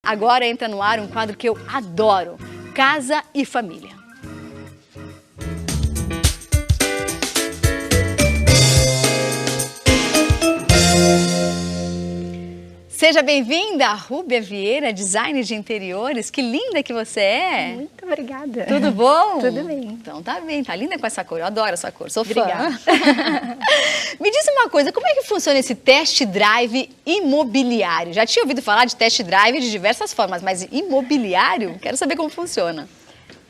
Agora entra no ar um quadro que eu adoro, Casa e Família. Seja bem-vinda, Rúbia Vieira, design de interiores. Que linda que você é. Muito obrigada. Tudo bom? Tudo bem. Então tá bem, tá linda com essa cor. Eu adoro essa cor, sou fã. Obrigada. Me diz uma coisa, como é que funciona esse test drive imobiliário? Já tinha ouvido falar de test drive de diversas formas, mas imobiliário? Quero saber como funciona.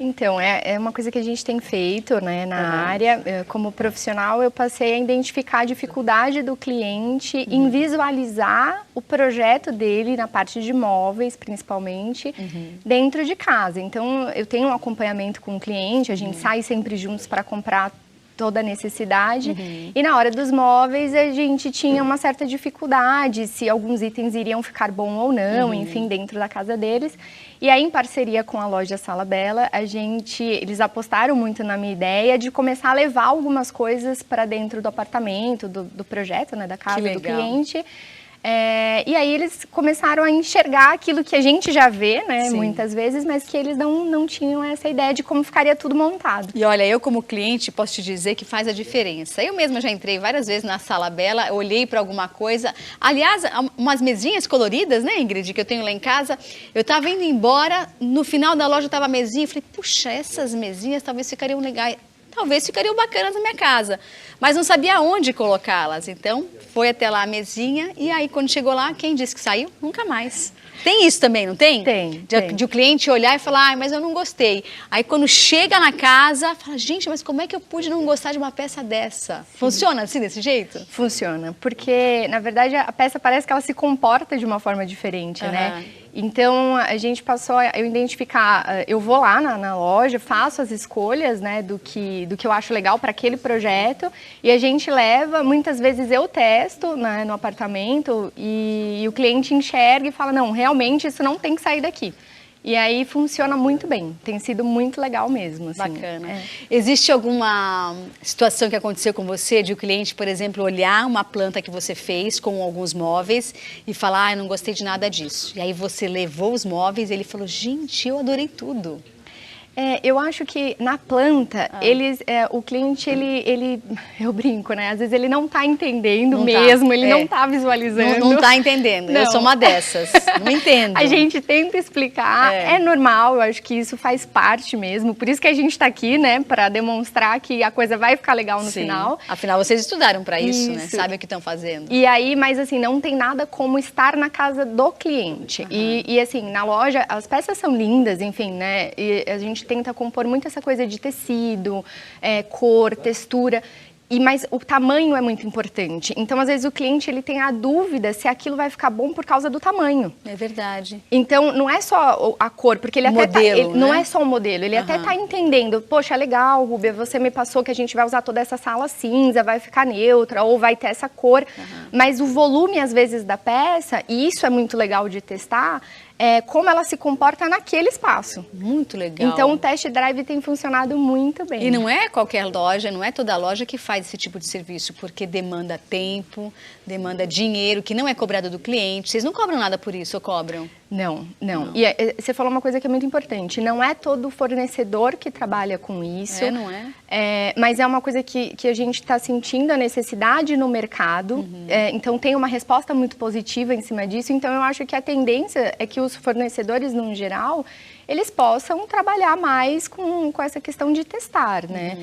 Então, é uma coisa que a gente tem feito, né, na área. Como profissional, eu passei a identificar a dificuldade do cliente em visualizar o projeto dele na parte de imóveis, principalmente, dentro de casa. Então, eu tenho um acompanhamento com o cliente, a gente sai sempre juntos para comprar toda a necessidade, e na hora dos móveis a gente tinha uma certa dificuldade se alguns itens iriam ficar bom ou não, enfim, dentro da casa deles. E aí, em parceria com a loja Sala Bela, eles apostaram muito na minha ideia de começar a levar algumas coisas para dentro do apartamento, do projeto, né, da casa do cliente. E aí eles começaram a enxergar aquilo que a gente já vê, né, muitas vezes, mas que eles não tinham essa ideia de como ficaria tudo montado. E olha, eu como cliente posso te dizer que faz a diferença. Eu mesma já entrei várias vezes na Sala Bela, olhei para alguma coisa. Aliás, umas mesinhas coloridas, né, Ingrid, que eu tenho lá em casa. Eu estava indo embora, no final da loja estava a mesinha, eu falei, puxa, essas mesinhas talvez ficariam legais. Talvez ficariam bacanas na minha casa, mas não sabia onde colocá-las. Então, foi até lá a mesinha e aí quando chegou lá, quem disse que saiu? Nunca mais. Tem isso também, não tem? Tem. De o cliente olhar e falar, mas eu não gostei. Aí quando chega na casa, fala, gente, mas como é que eu pude não gostar de uma peça dessa? Funciona assim, desse jeito? Funciona, porque na verdade a peça parece que ela se comporta de uma forma diferente, né? Então, a gente passou a identificar, eu vou lá na loja, faço as escolhas, né, do que eu acho legal para aquele projeto e a gente leva, muitas vezes eu testo, né, no apartamento e o cliente enxerga e fala, não, realmente isso não tem que sair daqui. E aí funciona muito bem, tem sido muito legal mesmo. Assim. Bacana. Existe alguma situação que aconteceu com você de o cliente, por exemplo, olhar uma planta que você fez com alguns móveis e falar, eu não gostei de nada disso. E aí você levou os móveis e ele falou, gente, eu adorei tudo. Eu acho que na planta, o cliente, eu brinco, né? Às vezes ele não está entendendo mesmo, ele não está visualizando. Não está entendendo, eu sou uma dessas, não entendo. A gente tenta explicar, é normal, eu acho que isso faz parte mesmo, por isso que a gente está aqui, né? Para demonstrar que a coisa vai ficar legal no final. Afinal, vocês estudaram para isso, né? Sabem o que estão fazendo. E aí, mas assim, não tem nada como estar na casa do cliente. E assim, na loja, as peças são lindas, enfim, né? E a gente tenta compor muito essa coisa de tecido, cor, textura, mas o tamanho é muito importante. Então, às vezes, o cliente ele tem a dúvida se aquilo vai ficar bom por causa do tamanho. É verdade. Então, não é só a cor, porque ele modelo, não é só o modelo, ele até está entendendo. Poxa, legal, Rúbia, você me passou que a gente vai usar toda essa sala cinza, vai ficar neutra, ou vai ter essa cor. Mas o volume, às vezes, da peça, e isso é muito legal de testar, como ela se comporta naquele espaço. Muito legal. Então, o test drive tem funcionado muito bem. E não é qualquer loja, não é toda loja que faz esse tipo de serviço, porque demanda tempo, demanda dinheiro, que não é cobrado do cliente. Vocês não cobram nada por isso, ou cobram? Não. E você falou uma coisa que é muito importante. Não é todo fornecedor que trabalha com isso. Não é? Mas é uma coisa que a gente está sentindo a necessidade no mercado. Então, tem uma resposta muito positiva em cima disso. Então, eu acho que a tendência é que os fornecedores, no geral, eles possam trabalhar mais com essa questão de testar, né?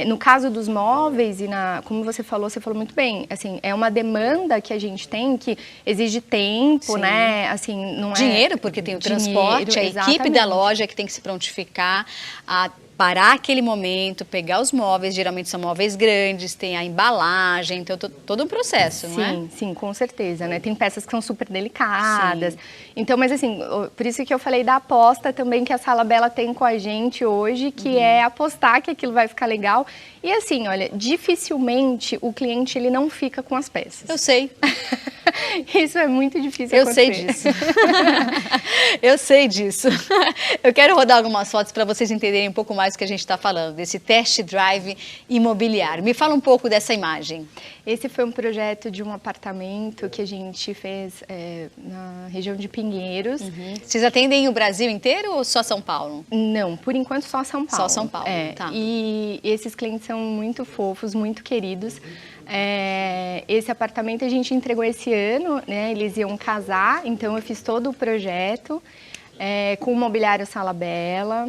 No caso dos móveis, como você falou muito bem, assim, é uma demanda que a gente tem que exige tempo, né? Assim, não dinheiro, porque tem o transporte, a equipe da loja que tem que se prontificar a parar aquele momento, pegar os móveis, geralmente são móveis grandes, tem a embalagem, então todo um processo, não é? Sim, com certeza, né? Tem peças que são super delicadas. Então, mas assim, por isso que eu falei da aposta também que a Sala Bela tem com a gente hoje, que é apostar que aquilo vai ficar legal. E assim, olha, dificilmente o cliente ele não fica com as peças. Eu sei. Isso é muito difícil acontecer. Eu sei disso. Eu sei disso. Eu quero rodar algumas fotos para vocês entenderem um pouco mais do que a gente está falando, desse test drive imobiliário. Me fala um pouco dessa imagem. Esse foi um projeto de um apartamento que a gente fez na região de Pinheiros. Vocês atendem o Brasil inteiro ou só São Paulo? Não, por enquanto só São Paulo. Só São Paulo, tá. E esses clientes são muito fofos, muito queridos. Esse apartamento a gente entregou esse ano, né? Eles iam casar, então eu fiz todo o projeto. Com o mobiliário Sala Bela,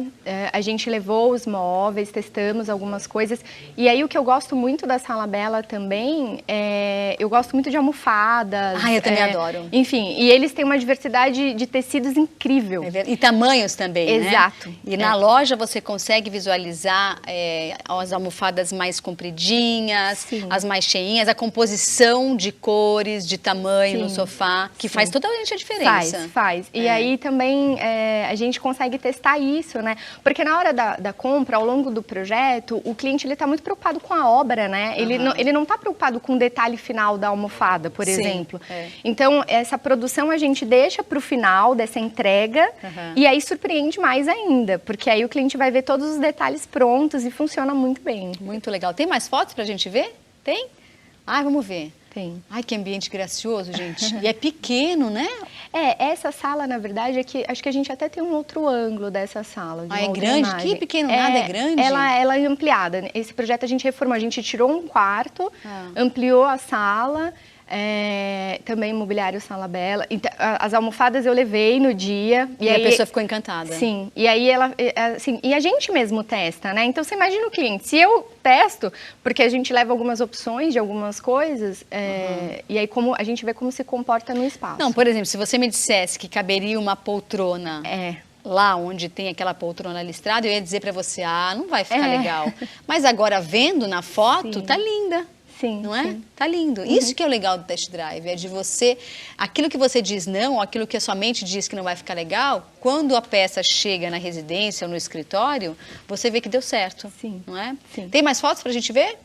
a gente levou os móveis, testamos algumas coisas. E aí o que eu gosto muito da Sala Bela também, eu gosto muito de almofadas. Eu também adoro. Enfim, e eles têm uma diversidade de tecidos incrível. E tamanhos também, né? Exato. E na loja você consegue visualizar as almofadas mais compridinhas, Sim. as mais cheinhas, a composição de cores, de tamanho no sofá, que faz totalmente a diferença. Faz. E aí também a gente consegue testar isso, né? Porque na hora da compra, ao longo do projeto, o cliente está muito preocupado com a obra, né? Ele não está preocupado com o detalhe final da almofada, por exemplo. Então, essa produção a gente deixa para o final dessa entrega e aí surpreende mais ainda, porque aí o cliente vai ver todos os detalhes prontos e funciona muito bem. Muito legal. Tem mais fotos para a gente ver? Tem? Vamos ver. Tem. Ai, que ambiente gracioso, gente. E é pequeno, né? Essa sala, na verdade, acho que a gente até tem um outro ângulo dessa sala. É grande? Imagem. Que pequeno nada, é grande? Ela é ampliada. Esse projeto a gente reformou, a gente tirou um quarto, ampliou a sala, também mobiliário Sala Bela. Então, as almofadas eu levei no dia. E aí, a pessoa ficou encantada. Sim. E aí e a gente mesmo testa, né? Então você imagina o cliente. Se eu testo, porque a gente leva algumas opções de algumas coisas, e aí a gente vê como se comporta no espaço. Não, por exemplo, se você me dissesse que caberia uma poltrona lá onde tem aquela poltrona listrada, eu ia dizer para você, não vai ficar legal. Mas agora, vendo na foto, tá linda. Sim, não é? sim. Tá lindo. Isso que é o legal do test drive, é de você, aquilo que você diz não, ou aquilo que a sua mente diz que não vai ficar legal, quando a peça chega na residência ou no escritório, você vê que deu certo, Sim. não é? Sim. Tem mais fotos pra gente ver?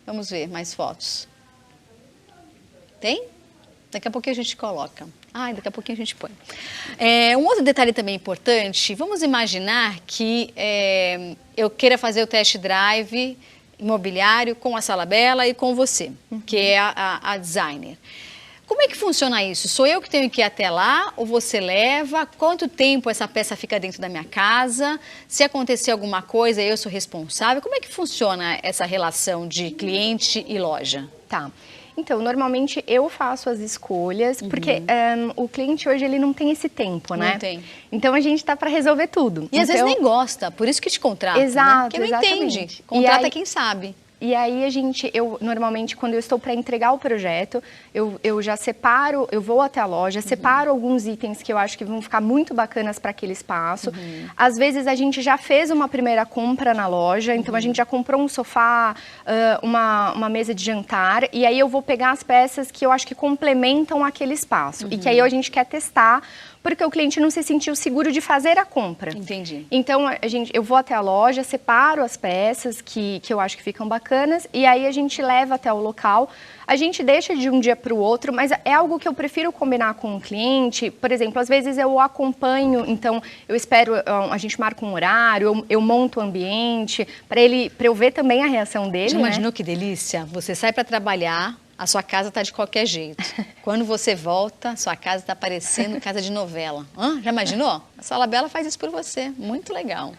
Vamos ver mais fotos. Tem? Daqui a pouquinho a gente coloca. Daqui a pouquinho a gente põe. Um outro detalhe também importante, vamos imaginar que eu queira fazer o test drive imobiliário com a Sala Bela e com você, que é a designer. Como é que funciona isso? Sou eu que tenho que ir até lá ou você leva? Quanto tempo essa peça fica dentro da minha casa? Se acontecer alguma coisa, eu sou responsável? Como é que funciona essa relação de cliente e loja? Tá. Então, normalmente eu faço as escolhas, porque o cliente hoje ele não tem esse tempo, né? Não tem. Então a gente está para resolver tudo. E às vezes nem gosta, por isso que te contrata, Exato, né? Porque não exatamente. entende. Contrata aí, quem sabe. E aí eu normalmente, quando eu estou para entregar o projeto, eu já separo, eu vou até a loja, separo alguns itens que eu acho que vão ficar muito bacanas para aquele espaço. Às vezes a gente já fez uma primeira compra na loja, então a gente já comprou um sofá, uma mesa de jantar, e aí eu vou pegar as peças que eu acho que complementam aquele espaço. E que aí a gente quer testar, porque o cliente não se sentiu seguro de fazer a compra. Entendi. Então, eu vou até a loja, separo as peças que eu acho que ficam bacanas, e aí a gente leva até o local. A gente deixa de um dia para o outro, mas é algo que eu prefiro combinar com o cliente. Por exemplo, às vezes eu acompanho, então eu espero, a gente marca um horário, eu monto o ambiente, para eu ver também a reação dele. Já imaginou que delícia? Você sai para trabalhar, a sua casa está de qualquer jeito. Quando você volta, sua casa está parecendo casa de novela. Já imaginou? A Sala Bela faz isso por você. Muito legal.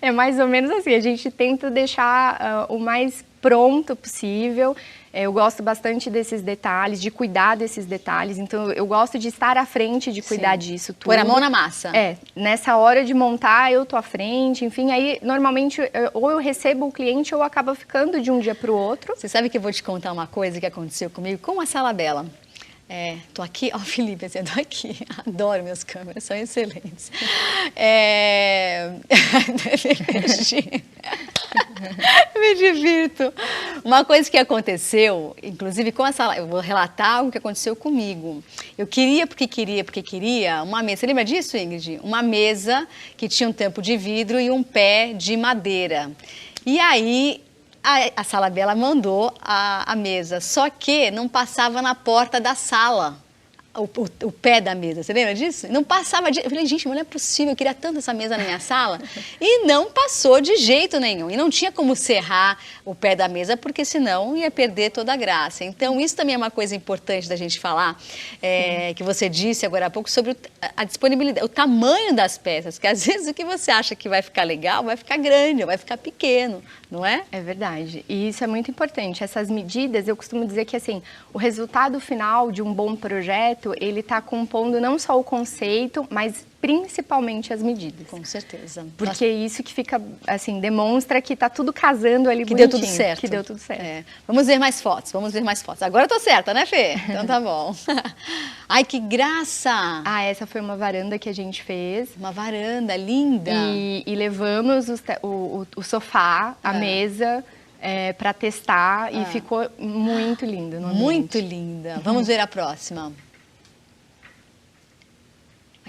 É mais ou menos assim, a gente tenta deixar o mais pronto possível. Eu gosto bastante desses detalhes, de cuidar desses detalhes. Então, eu gosto de estar à frente, de cuidar disso tudo. Pôr a mão na massa. Nessa hora de montar, eu tô à frente. Enfim, aí, normalmente, ou eu recebo o cliente ou acaba ficando de um dia para o outro. Você sabe que eu vou te contar uma coisa que aconteceu comigo com a Sala Bela. Tô aqui, Felipe, eu tô aqui. Adoro meus câmeras, são excelentes. Me divirto. Uma coisa que aconteceu, inclusive com a sala, eu vou relatar algo que aconteceu comigo. Eu queria, porque queria, uma mesa. Você lembra disso, Ingrid? Uma mesa que tinha um tampo de vidro e um pé de madeira. E aí a Sala Bela mandou a mesa, só que não passava na porta da sala. o pé da mesa, você lembra disso? Não passava de... Eu falei, gente, mas não é possível, eu queria tanto essa mesa na minha sala. E não passou de jeito nenhum. E não tinha como serrar o pé da mesa, porque senão ia perder toda a graça. Então, isso também é uma coisa importante da gente falar, que você disse agora há pouco, sobre a disponibilidade, o tamanho das peças, que às vezes o que você acha que vai ficar legal, vai ficar grande, ou vai ficar pequeno, não é? É verdade. E isso é muito importante. Essas medidas, eu costumo dizer que, assim, o resultado final de um bom projeto, ele está compondo não só o conceito, mas principalmente as medidas. Com certeza. Porque isso que fica, assim, demonstra que está tudo casando ali que bonitinho. Deu tudo certo. Que deu tudo certo. É. Vamos ver mais fotos, vamos ver mais fotos. Agora eu tô certa, né, Fê? Então tá bom. Ai, que graça! Ah, essa foi uma varanda que a gente fez. Uma varanda linda. E levamos o sofá, a mesa... para testar e ficou muito lindo. Muito linda. Vamos ver a próxima.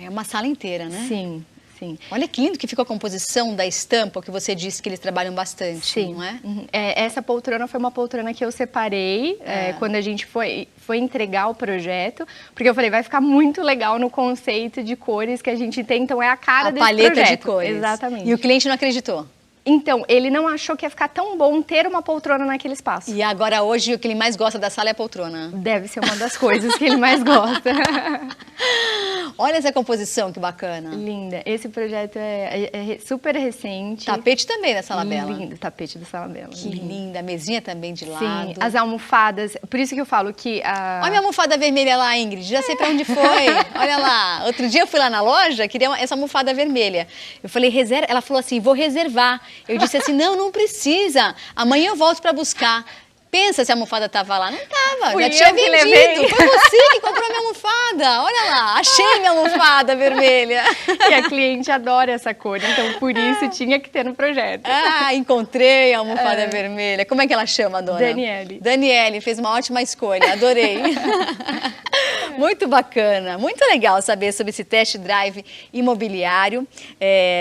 É uma sala inteira, né? Sim, sim. Olha que lindo que ficou a composição da estampa, que você disse que eles trabalham bastante, sim. não é? Essa poltrona foi uma poltrona que eu separei quando a gente foi entregar o projeto, porque eu falei, vai ficar muito legal no conceito de cores que a gente tem, então é a cara desse projeto. A paleta de cores. Exatamente. E o cliente não acreditou? Então, ele não achou que ia ficar tão bom ter uma poltrona naquele espaço. E agora, hoje, o que ele mais gosta da sala é a poltrona? Deve ser uma das coisas que ele mais gosta. Olha essa composição, que bacana. Linda. Esse projeto é super recente. Tapete também da Sala Bela. Lindo, tapete da Sala Bela. Que linda. A mesinha também de lado. Sim, as almofadas. Por isso que eu falo que... Olha a minha almofada vermelha lá, Ingrid. Já sei pra onde foi. Olha lá. Outro dia eu fui lá na loja, queria essa almofada vermelha. Eu falei, reserva. Ela falou assim, vou reservar. Eu disse assim, não precisa. Amanhã eu volto pra buscar. Pensa se a almofada estava lá. Não estava, já tinha vendido. Foi você que comprou a minha almofada. Olha lá, achei minha almofada vermelha. E a cliente adora essa cor, então por isso tinha que ter no projeto. Ah, encontrei a almofada vermelha. Como é que ela chama, a dona? Daniele. Daniele, fez uma ótima escolha, adorei. Muito bacana, muito legal saber sobre esse test drive imobiliário.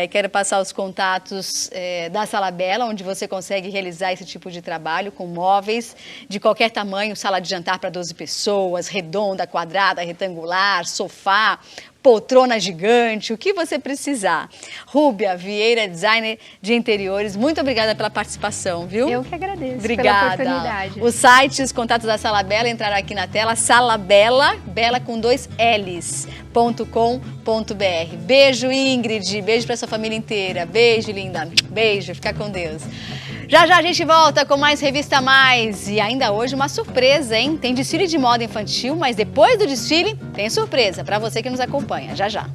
Quero passar os contatos da Sala Bela, onde você consegue realizar esse tipo de trabalho com móveis de qualquer tamanho, sala de jantar para 12 pessoas, redonda, quadrada, retangular, sofá, poltrona gigante, o que você precisar. Rúbia Vieira, designer de interiores, muito obrigada pela participação, viu? Eu que agradeço. Obrigada. Pela oportunidade. O site, os contatos da Sala Bela entraram aqui na tela, salabela, bela com 2 Ls.com.br. Beijo, Ingrid, beijo para sua família inteira. Beijo, linda. Beijo, fica com Deus. Já a gente volta com mais Revista Mais. E ainda hoje uma surpresa, hein? Tem desfile de moda infantil, mas depois do desfile tem surpresa para você que nos acompanha. Já.